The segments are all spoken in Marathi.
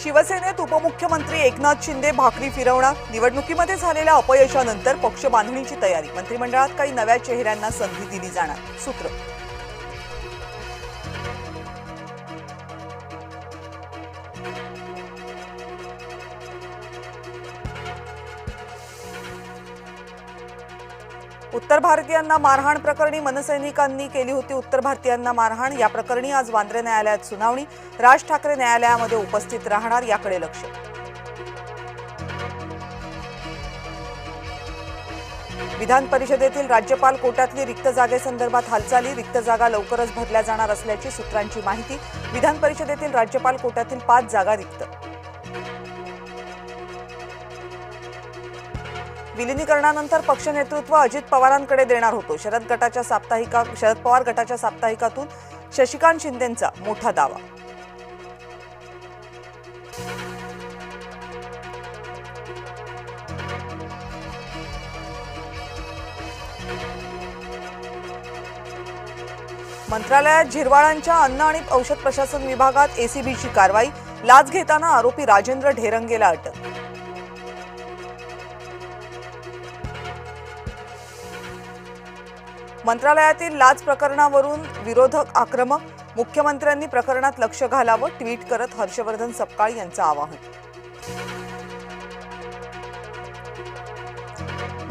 शिवसेनेत उपमुख्यमंत्री एकनाथ शिंदे भाकरी फिरवणार। निवडणुकीमध्ये झालेल्या अपयशानंतर पक्ष बांधणीची तयारी। मंत्रिमंडळात काही नव्या चेहऱ्यांना संधी दिली जाणार। सूत्र उत्तर भारतीयांना मारहाण प्रकरणी मनसैनिकांनी केली होती उत्तर भारतीयांना मारहाण। या प्रकरणी आज वांद्रे न्यायालयात सुनावणी। राज ठाकरे न्यायालयामध्ये उपस्थित राहणार, याकडे लक्ष। विधान परिषदेतील राज्यपाल कोट्यातली रिक्त जागेसंदर्भात हालचाली। रिक्त जागा लवकरच भरल्या जाणार असल्याची सूत्रांची माहिती। विधान परिषदेतील राज्यपाल कोट्यातील 5 जागा रिक्त। विलीनीकरणानंतर पक्ष नेतृत्व अजित पवारांकडे देणार होतो। शरद पवार गटाच्या साप्ताहिकातून शशिकांत शिंदेंचा मोठा दावा। मंत्रालयात झिरवाळांच्या अन्न आणि औषध प्रशासन विभागात एसीबीची कारवाई। लाच घेताना आरोपी राजेंद्र ढेरंगेला अटक। मंत्रालयातील लाच प्रकरणावरून विरोधक आक्रमक। मुख्यमंत्र्यांनी प्रकरणात लक्ष घालावं, ट्विट करत हर्षवर्धन सपकाळ यांचं आवाहन।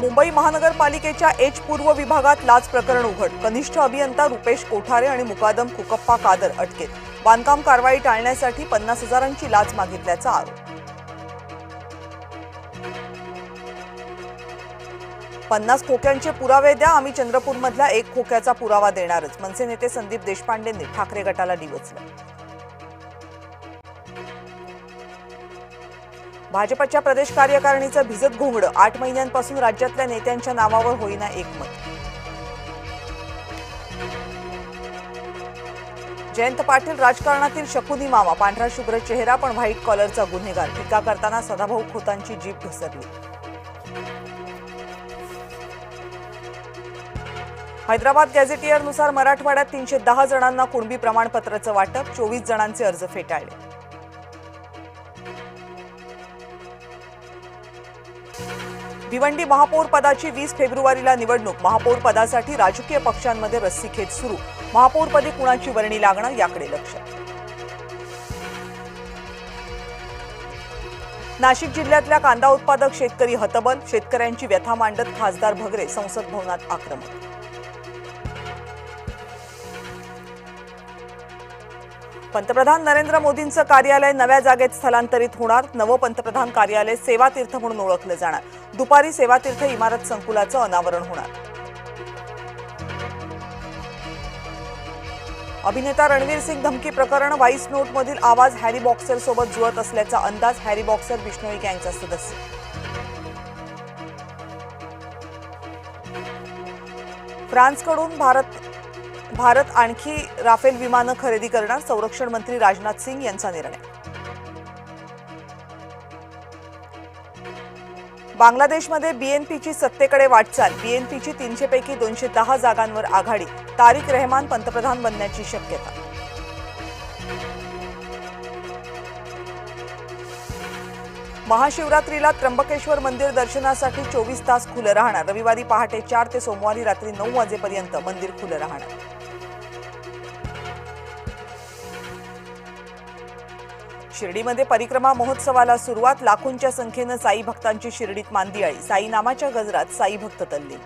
मुंबई महानगरपालिकेच्या एच पूर्व विभागात लाच प्रकरण उघड। कनिष्ठ अभियंता रुपेश कोठारे आणि मुकादम कुकप्पा कादर अटकेत। बांधकाम कारवाई टाळण्यासाठी 50,000ची लाच मागितल्याचा आरोप। 50 खोक्यांचे पुरावे द्या, आम्ही चंद्रपूरमधल्या 1 खोक्याचा पुरावा देणारच। मनसे नेते संदीप देशपांडेंनी ठाकरे गटाला डिवचलं। भाजपच्या प्रदेश कार्यकारिणीचं भिजत घोंगडं। 8 महिन्यांपासून राज्यातल्या नेत्यांच्या नावावर होईना एकमत। जयंत पाटील राजकारणातील शकुनी मामा। पांढरा शुभ्र चेहरा पण व्हाईट कॉलरचा गुन्हेगार। टीका करताना सदाभाऊ खोतांची जीभ घसरली। हैदराबाद गॅझेटियरनुसार मराठवाड्यात 310 जणांना कुणबी प्रमाणपत्राचं वाटप। 24 जणांचे अर्ज फेटाळले। भिवंडी महापौर पदाची 20 फेब्रुवारीला निवडणूक। महापौर पदासाठी राजकीय पक्षांमध्ये रस्सीखेच सुरू। महापौरपदी कुणाची वर्णी लागणार, याकडे लक्ष। नाशिक जिल्ह्यातल्या कांदा उत्पादक शेतकरी हतबल। शेतकऱ्यांची व्यथा मांडत खासदार भगरे संसद भवनात आक्रमक। पंतप्रधान नरेंद्र मोदींचं कार्यालय नव्या जागेत स्थलांतरित होणार। नवं पंतप्रधान कार्यालय सेवातीर्थ म्हणून ओळखलं जाणार। दुपारी सेवातीर्थ इमारत संकुलाचं अनावरण होणार। अभिनेता रणवीर सिंग धमकी प्रकरण। व्हाईस नोटमधील आवाज हॅरी बॉक्सर सोबत जुळत असल्याचा अंदाज। हॅरी बॉक्सर बिश्नोई गँगचा सदस्य। फ्रान्सकडून भारत आणखी राफेल विमानं खरेदी करणार। संरक्षण मंत्री राजनाथ सिंग यांचा निर्णय। बांगलादेशमध्ये बीएनपीची सत्तेकडे वाटचाल। बीएनपीची 300 पैकी 210 जागांवर आघाडी। तारिक रहमान पंतप्रधान बनण्याची शक्यता। महाशिवरात्रीला त्र्यंबकेश्वर मंदिर दर्शनासाठी 24 तास खुलं राहणार। रविवारी पहाटे 4 ते सोमवारी रात्री 9 वाजेपर्यंत मंदिर खुलं राहणार। शिर्डीमध्ये परिक्रमा महोत्सवाला सुरुवात। लाखोंच्या संख्येनं साई भक्तांची शिर्डीत मांदियाळी। साई नामाच्या गजरात साई भक्त तल्लीन।